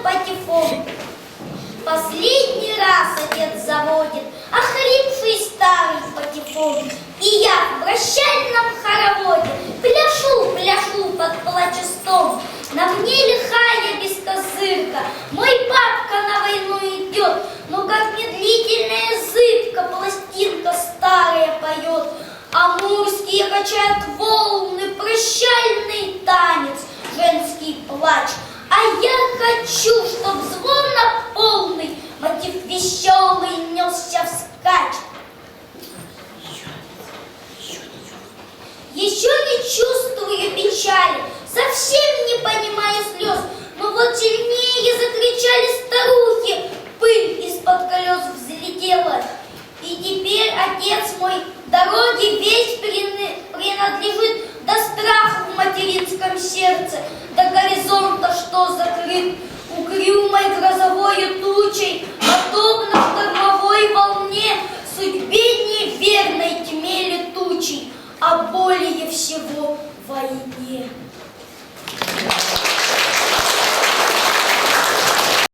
патефон. Последний раз отец заводит охрипший старый патефон. И я в прощальном хороводе пляшу под плачестом. На мне лихая бескозырка, мой папка на войну идет, но как медлительная зыбка пластинка старая поет. Амурские качают волны, прощальный танец, женский плач. А я хочу, чтоб звонно полный мотив веселый несся вскачь. Еще не чувствую печали, совсем не понимаю слез, но вот сильнее закричали старухи, пыль из-под колес взлетела. И теперь, отец мой, дороги весь принадлежит до страха в материнском сердце, до горизонта, что закрыт угрюмой грозовой тучей, подобно штормовой волне, судьбе неверной тьме летучей, а более всего в войне.